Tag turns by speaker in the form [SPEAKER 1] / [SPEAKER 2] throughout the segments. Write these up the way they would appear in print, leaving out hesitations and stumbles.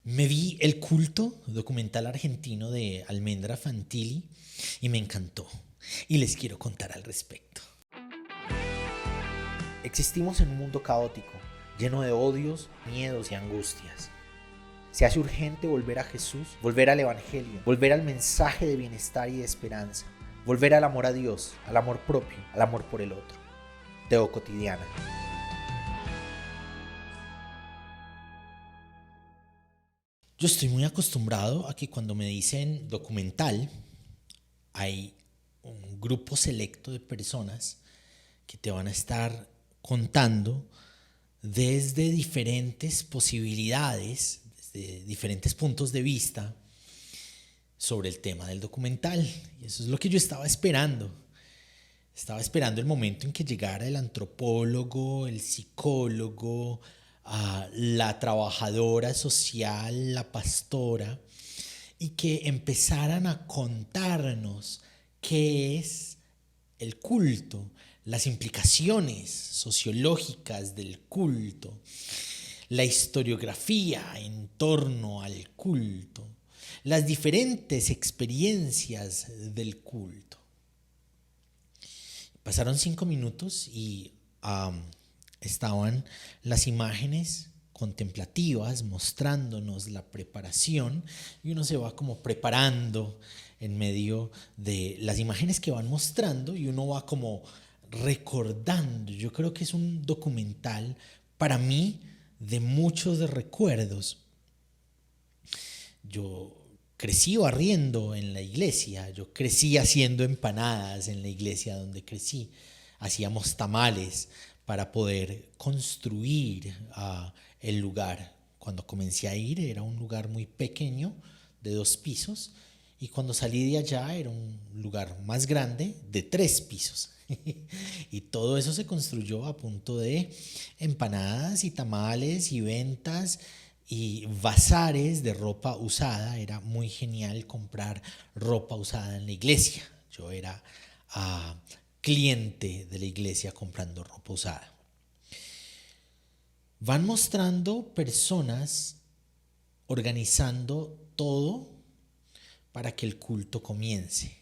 [SPEAKER 1] Me vi El culto, documental argentino de Almendra Fantilli, y me encantó. Y les quiero contar al respecto. Existimos en un mundo caótico, lleno de odios, miedos y angustias. Se hace urgente volver a Jesús, volver al Evangelio, volver al mensaje de bienestar y de esperanza, volver al amor a Dios, al amor propio, al amor por el otro. Teo Cotidiana. Yo estoy muy acostumbrado a que cuando me dicen documental, hay un grupo selecto de personas que te van a estar contando desde diferentes posibilidades, desde diferentes puntos de vista sobre el tema del documental. Y eso es lo que yo estaba esperando. Estaba esperando el momento en que llegara el antropólogo, el psicólogo, la trabajadora social, la pastora, y que empezaran a contarnos qué es el culto, las implicaciones sociológicas del culto, la historiografía en torno al culto, las diferentes experiencias del culto. Pasaron 5 minutos y estaban las imágenes contemplativas mostrándonos la preparación, y uno se va como preparando en medio de las imágenes que van mostrando y uno va como recordando. Yo creo que es un documental para mí de muchos de recuerdos. Yo crecí barriendo en la iglesia, yo crecí haciendo empanadas en la iglesia donde crecí, hacíamos tamales para poder construir el lugar. Cuando comencé a ir era un lugar muy pequeño de 2 pisos, y cuando salí de allá era un lugar más grande de 3 pisos. Y todo eso se construyó a punto de empanadas y tamales y ventas y bazares de ropa usada. Era muy genial comprar ropa usada en la iglesia. Yo era cliente de la iglesia comprando ropa usada. Van mostrando personas organizando todo para que el culto comience,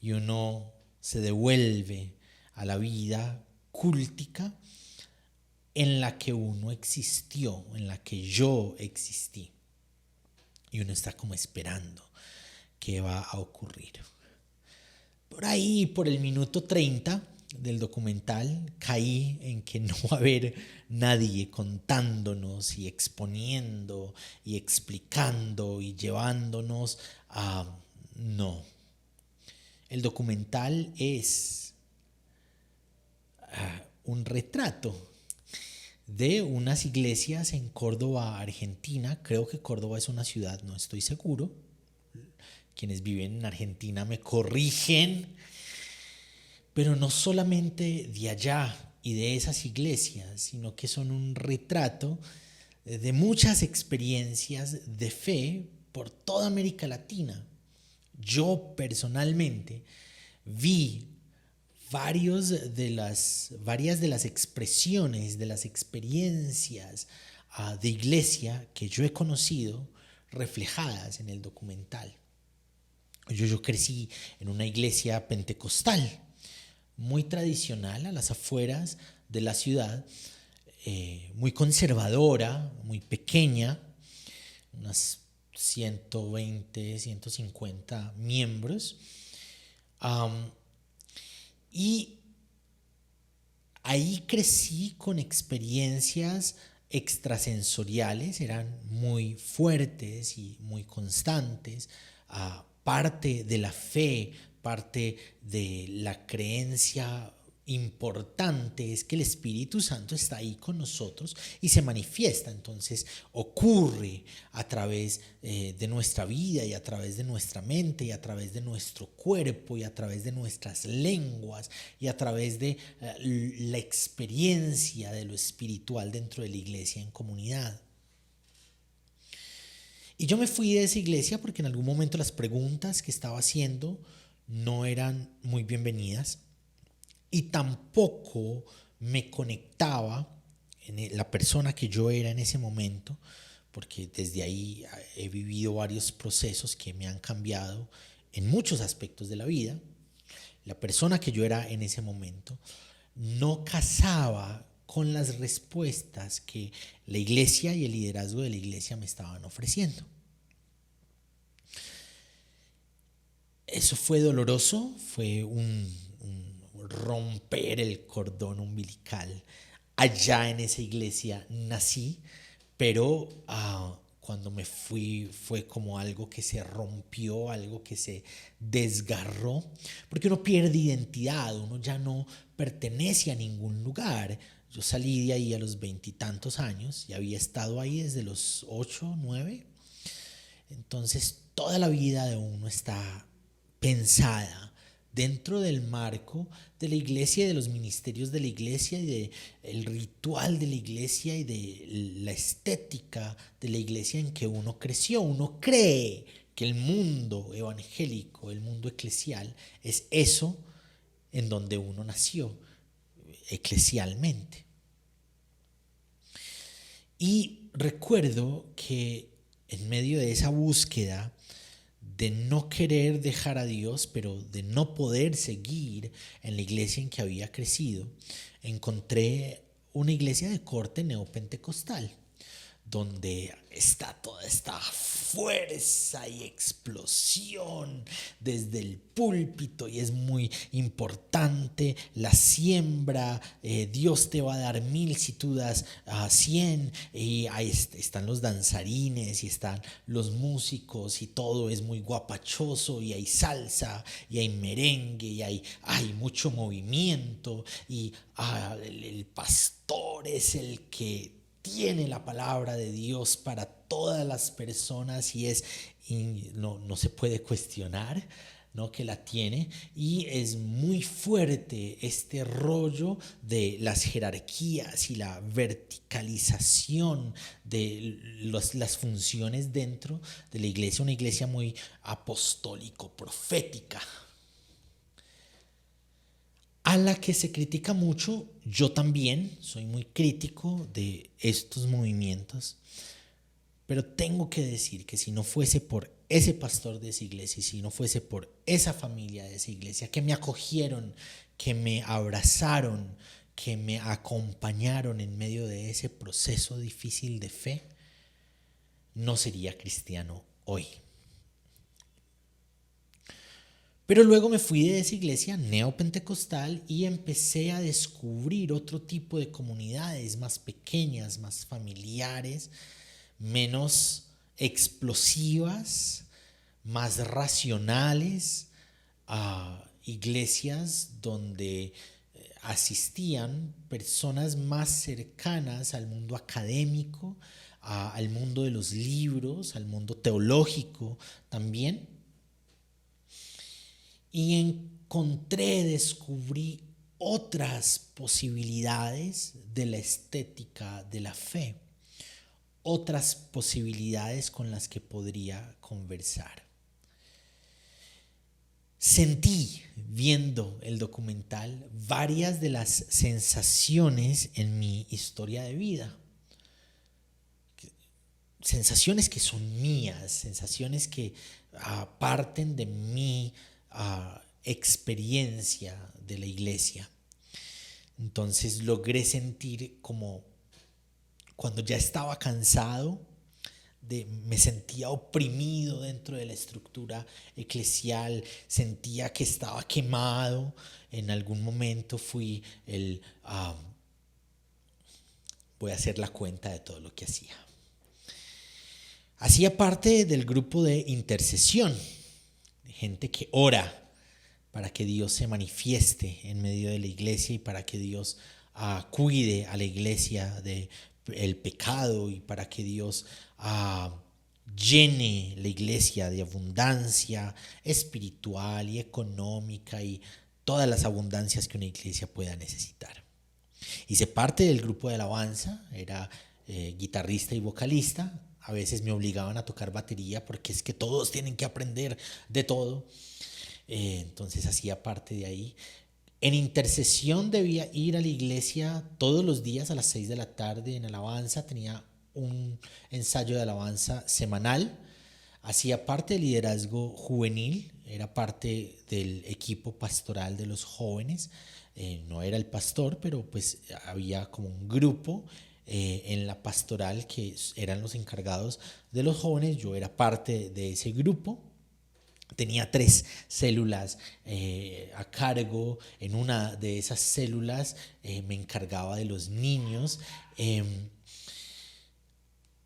[SPEAKER 1] y uno se devuelve a la vida cúltica en la que uno existió, en la que yo existí, y uno está como esperando qué va a ocurrir. Por ahí, por el minuto 30 del documental, caí en que no va a haber nadie contándonos y exponiendo y explicando y llevándonos a... No. El documental es un retrato de unas iglesias en Córdoba, Argentina. Creo que Córdoba es una ciudad, no estoy seguro. Quienes viven en Argentina me corrigen. Pero no solamente de allá y de esas iglesias, sino que son un retrato de muchas experiencias de fe por toda América Latina. Yo personalmente vi varias de las expresiones, de las experiencias de iglesia que yo he conocido reflejadas en el documental. Yo crecí en una iglesia pentecostal, muy tradicional, a las afueras de la ciudad, muy conservadora, muy pequeña, unas 120, 150 miembros. Y ahí crecí con experiencias extrasensoriales, eran muy fuertes y muy constantes, parte de la fe, parte de la creencia importante es que el Espíritu Santo está ahí con nosotros y se manifiesta. Entonces ocurre a través de nuestra vida y a través de nuestra mente y a través de nuestro cuerpo y a través de nuestras lenguas y a través de la experiencia de lo espiritual dentro de la iglesia en comunidad. Y yo me fui de esa iglesia porque en algún momento las preguntas que estaba haciendo no eran muy bienvenidas, y tampoco me conectaba, la persona que yo era en ese momento, porque desde ahí he vivido varios procesos que me han cambiado en muchos aspectos de la vida. La persona que yo era en ese momento no casaba con las respuestas que la iglesia y el liderazgo de la iglesia me estaban ofreciendo. Eso fue doloroso, fue un romper el cordón umbilical. Allá en esa iglesia nací, pero cuando me fui fue como algo que se rompió, algo que se desgarró, porque uno pierde identidad, uno ya no pertenece a ningún lugar. Yo salí de ahí a los 20 y tantos años y había estado ahí desde los 8, 9. Entonces toda la vida de uno está pensada dentro del marco de la iglesia y de los ministerios de la iglesia y del ritual de la iglesia y de la estética de la iglesia en que uno creció. Uno cree que el mundo evangélico, el mundo eclesial, es eso en donde uno nació eclesialmente. Y recuerdo que en medio de esa búsqueda de no querer dejar a Dios, pero de no poder seguir en la iglesia en que había crecido, encontré una iglesia de corte neopentecostal, donde está toda esta fuerza y explosión desde el púlpito y es muy importante la siembra. Dios te va a dar 1000 si tú das 100, y ahí están los danzarines y están los músicos y todo es muy guapachoso y hay salsa y hay merengue y hay mucho movimiento y el pastor es el que tiene la palabra de Dios para todas las personas y no se puede cuestionar, ¿no?, que la tiene, y es muy fuerte este rollo de las jerarquías y la verticalización de las funciones dentro de la iglesia, una iglesia muy apostólico-profética, a la que se critica mucho. Yo también soy muy crítico de estos movimientos, pero tengo que decir que si no fuese por ese pastor de esa iglesia y si no fuese por esa familia de esa iglesia que me acogieron, que me abrazaron, que me acompañaron en medio de ese proceso difícil de fe, no sería cristiano hoy. Pero luego me fui de esa iglesia neopentecostal y empecé a descubrir otro tipo de comunidades más pequeñas, más familiares, menos explosivas, más racionales, iglesias donde asistían personas más cercanas al mundo académico, al mundo de los libros, al mundo teológico también. Y descubrí otras posibilidades de la estética de la fe, otras posibilidades con las que podría conversar. Sentí, viendo el documental, varias de las sensaciones en mi historia de vida. Sensaciones que son mías, sensaciones que parten de mi experiencia de la iglesia. Entonces logré sentir como cuando ya estaba cansado, me sentía oprimido dentro de la estructura eclesial, sentía que estaba quemado. En algún momento fui voy a hacer la cuenta de todo lo que hacía. Hacía parte del grupo de intercesión, gente que ora para que Dios se manifieste en medio de la iglesia y para que Dios cuide a la iglesia del pecado y para que Dios llene la iglesia de abundancia espiritual y económica y todas las abundancias que una iglesia pueda necesitar. Hice parte del grupo de alabanza, era guitarrista y vocalista. A veces me obligaban a tocar batería porque es que todos tienen que aprender de todo. Entonces hacía parte de ahí. En intercesión debía ir a la iglesia todos los días a las 6 de la tarde en alabanza. Tenía un ensayo de alabanza semanal. Hacía parte del liderazgo juvenil, era parte del equipo pastoral de los jóvenes. No era el pastor, pero pues había como un grupo en la pastoral que eran los encargados de los jóvenes. Yo era parte de ese grupo. Tenía 3 células a cargo. En una de esas células me encargaba de los niños.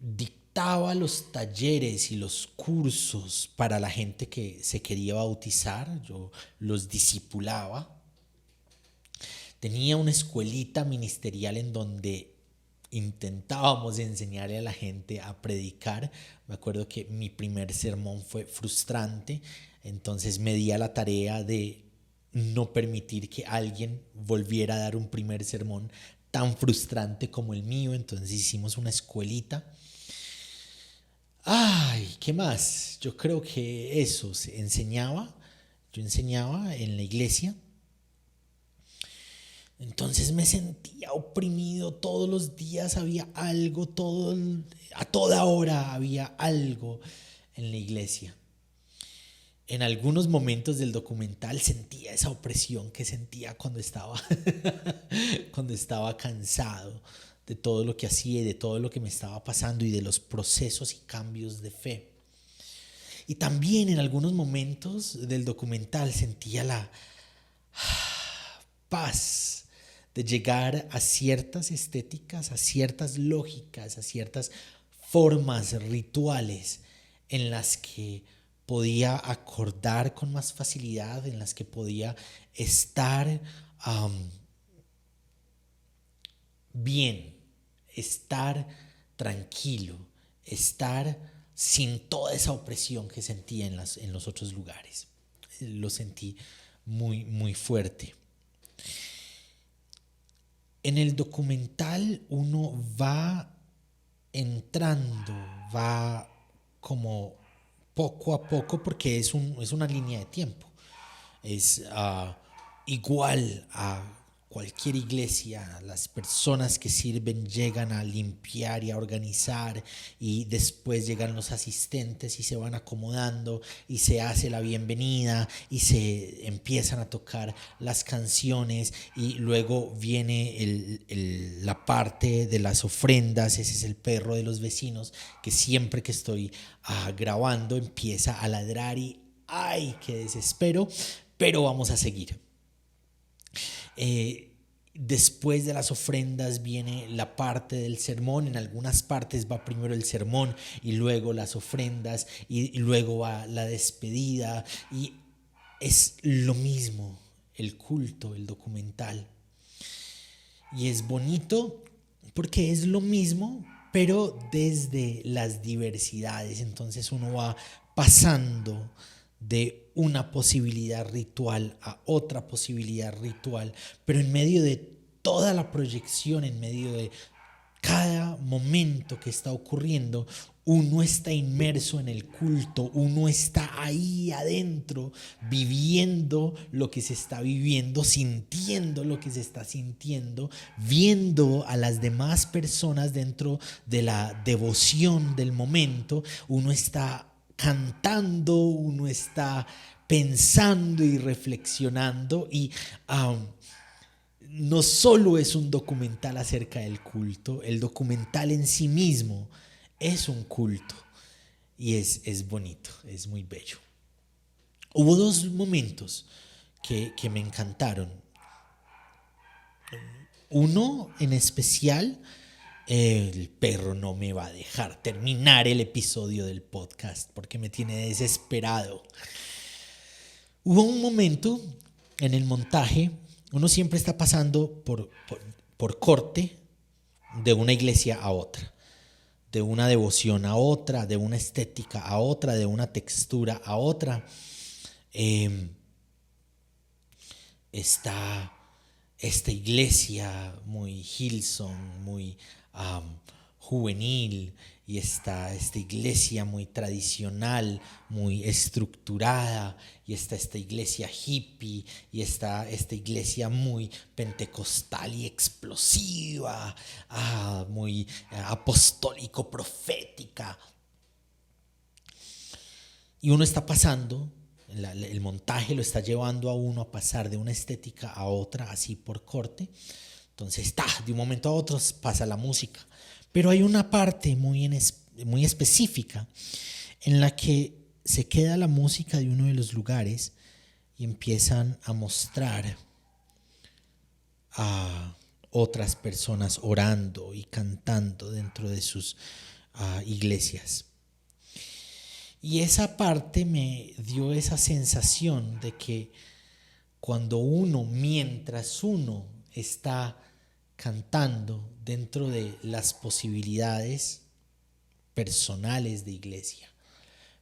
[SPEAKER 1] Dictaba los talleres y los cursos para la gente que se quería bautizar. Yo los discipulaba. Tenía una escuelita ministerial en donde intentábamos enseñarle a la gente a predicar. Me acuerdo que mi primer sermón fue frustrante, entonces me di a la tarea de no permitir que alguien volviera a dar un primer sermón tan frustrante como el mío. Entonces hicimos una escuelita. Ay, ¿qué más? Yo creo que eso se enseñaba. Yo enseñaba en la iglesia. Entonces me sentía oprimido, todos los días había algo, a toda hora había algo en la iglesia. En algunos momentos del documental sentía esa opresión que sentía cuando estaba, cuando estaba cansado de todo lo que hacía y de todo lo que me estaba pasando y de los procesos y cambios de fe. Y también en algunos momentos del documental sentía la paz de llegar a ciertas estéticas, a ciertas lógicas, a ciertas formas rituales en las que podía acordar con más facilidad, en las que podía estar bien, estar tranquilo, estar sin toda esa opresión que sentía en los otros lugares. Lo sentí muy, muy fuerte. En el documental uno va entrando, va como poco a poco, porque es una línea de tiempo. Es igual a cualquier iglesia. Las personas que sirven llegan a limpiar y a organizar, y después llegan los asistentes y se van acomodando y se hace la bienvenida y se empiezan a tocar las canciones, y luego viene la parte de las ofrendas. Ese es el perro de los vecinos que siempre que estoy grabando empieza a ladrar y ¡ay, qué desespero! Pero vamos a seguir. Después de las ofrendas viene la parte del sermón. En algunas partes va primero el sermón y luego las ofrendas y luego va la despedida, y es lo mismo el culto, el documental. Y es bonito porque es lo mismo, pero desde las diversidades. Entonces uno va pasando de una posibilidad ritual a otra posibilidad ritual, pero en medio de toda la proyección, en medio de cada momento que está ocurriendo, uno está inmerso en el culto, uno está ahí adentro, viviendo lo que se está viviendo, sintiendo lo que se está sintiendo, viendo a las demás personas dentro de la devoción del momento. Uno está cantando, uno está pensando y reflexionando, y no solo es un documental acerca del culto, el documental en sí mismo es un culto, y es bonito, es muy bello. Hubo 2 momentos que me encantaron. Uno en especial, el perro no me va a dejar terminar el episodio del podcast porque me tiene desesperado. Hubo un momento en el montaje. Uno siempre está pasando por corte de una iglesia a otra, de una devoción a otra, de una estética a otra, de una textura a otra. Está esta iglesia muy Hillsong, muy juvenil, y está esta iglesia muy tradicional, muy estructurada, y está esta iglesia hippie, y está esta iglesia muy pentecostal y explosiva, muy apostólico profética. Y uno está pasando, el montaje lo está llevando a uno a pasar de una estética a otra, así por corte. Entonces, de un momento a otro pasa la música. Pero hay una parte muy específica en la que se queda la música de uno de los lugares y empiezan a mostrar a otras personas orando y cantando dentro de sus iglesias. Y esa parte me dio esa sensación de que mientras uno está cantando dentro de las posibilidades personales de iglesia,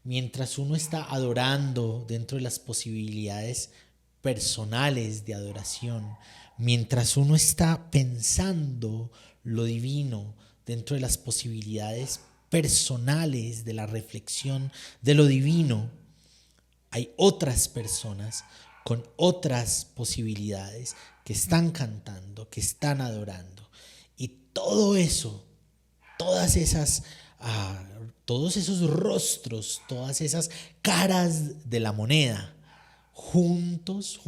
[SPEAKER 1] mientras uno está adorando dentro de las posibilidades personales de adoración, mientras uno está pensando lo divino dentro de las posibilidades personales de la reflexión de lo divino, hay otras personas con otras posibilidades que están cantando, que están adorando. Y todo eso, todas esas, todos esos rostros, todas esas caras de la moneda, juntas,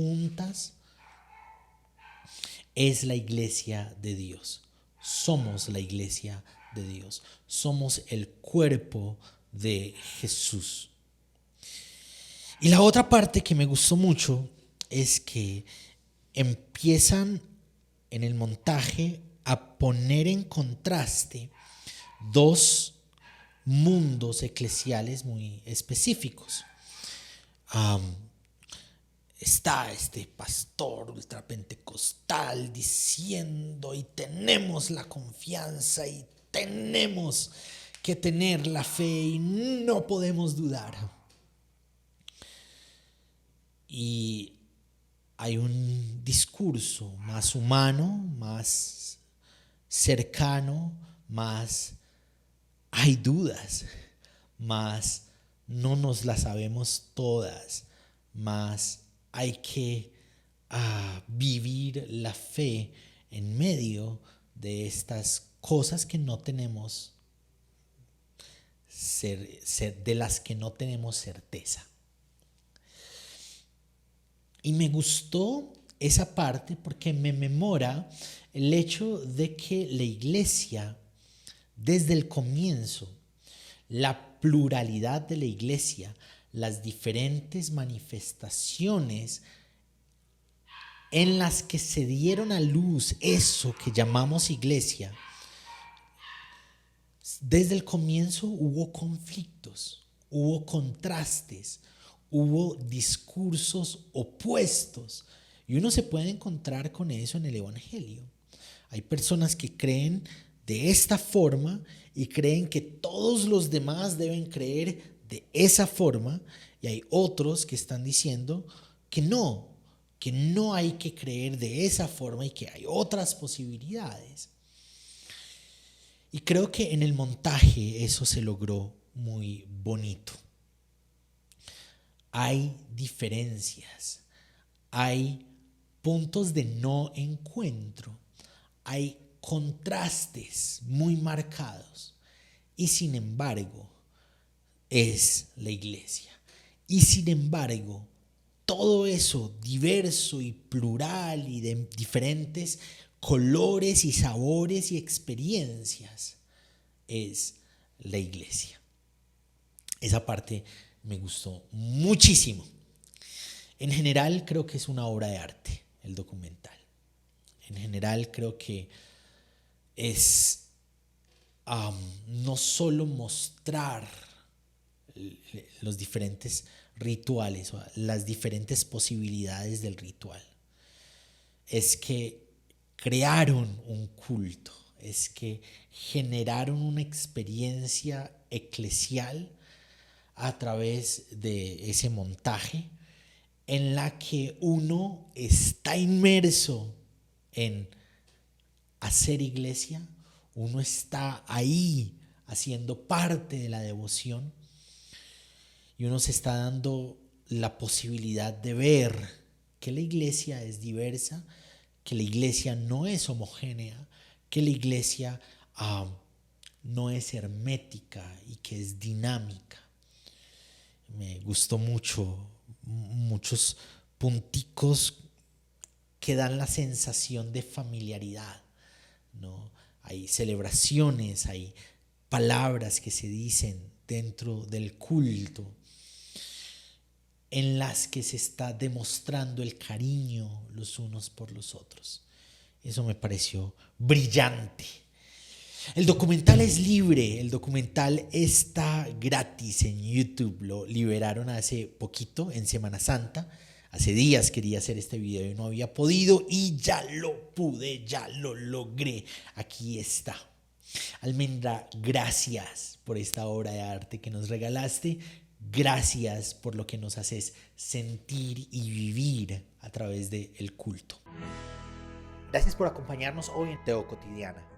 [SPEAKER 1] es la iglesia de Dios. Somos la iglesia de Dios. Somos el cuerpo de Jesús. Y la otra parte que me gustó mucho es que empiezan en el montaje a poner en contraste dos mundos eclesiales muy específicos. Está este pastor ultrapentecostal diciendo, y tenemos la confianza y tenemos que tener la fe y no podemos dudar. Y hay un discurso más humano, más cercano, más hay dudas, más no nos las sabemos todas, más hay que vivir la fe en medio de estas cosas que no tenemos, de las que no tenemos certeza. Y me gustó esa parte porque me memora el hecho de que la iglesia, desde el comienzo, la pluralidad de la iglesia, las diferentes manifestaciones en las que se dieron a luz eso que llamamos iglesia, desde el comienzo hubo conflictos, hubo contrastes, hubo discursos opuestos, y uno se puede encontrar con eso en el Evangelio. Hay personas que creen de esta forma y creen que todos los demás deben creer de esa forma, y hay otros que están diciendo que no hay que creer de esa forma y que hay otras posibilidades. Y creo que en el montaje eso se logró muy bonito. Hay diferencias, hay puntos de no encuentro, hay contrastes muy marcados, y sin embargo es la iglesia. Y sin embargo, todo eso diverso y plural y de diferentes colores y sabores y experiencias es la iglesia. Esa parte me gustó muchísimo. En general creo que es una obra de arte el documental. En general creo que es no solo mostrar los diferentes rituales o las diferentes posibilidades del ritual, es que crearon un culto, es que generaron una experiencia eclesial a través de ese montaje en la que uno está inmerso en hacer iglesia, uno está ahí haciendo parte de la devoción, y uno se está dando la posibilidad de ver que la iglesia es diversa, que la iglesia no es homogénea, que la iglesia no es hermética y que es dinámica. Me gustó muchos punticos que dan la sensación de familiaridad, ¿no? Hay celebraciones, hay palabras que se dicen dentro del culto en las que se está demostrando el cariño los unos por los otros. Eso me pareció brillante. El documental es libre, el documental está gratis en YouTube, lo liberaron hace poquito, en Semana Santa. Hace días quería hacer este video y no había podido, y ya lo pude, ya lo logré. Aquí está. Almendra, gracias por esta obra de arte que nos regalaste. Gracias por lo que nos haces sentir y vivir a través del culto. Gracias por acompañarnos hoy en Teo Cotidiana.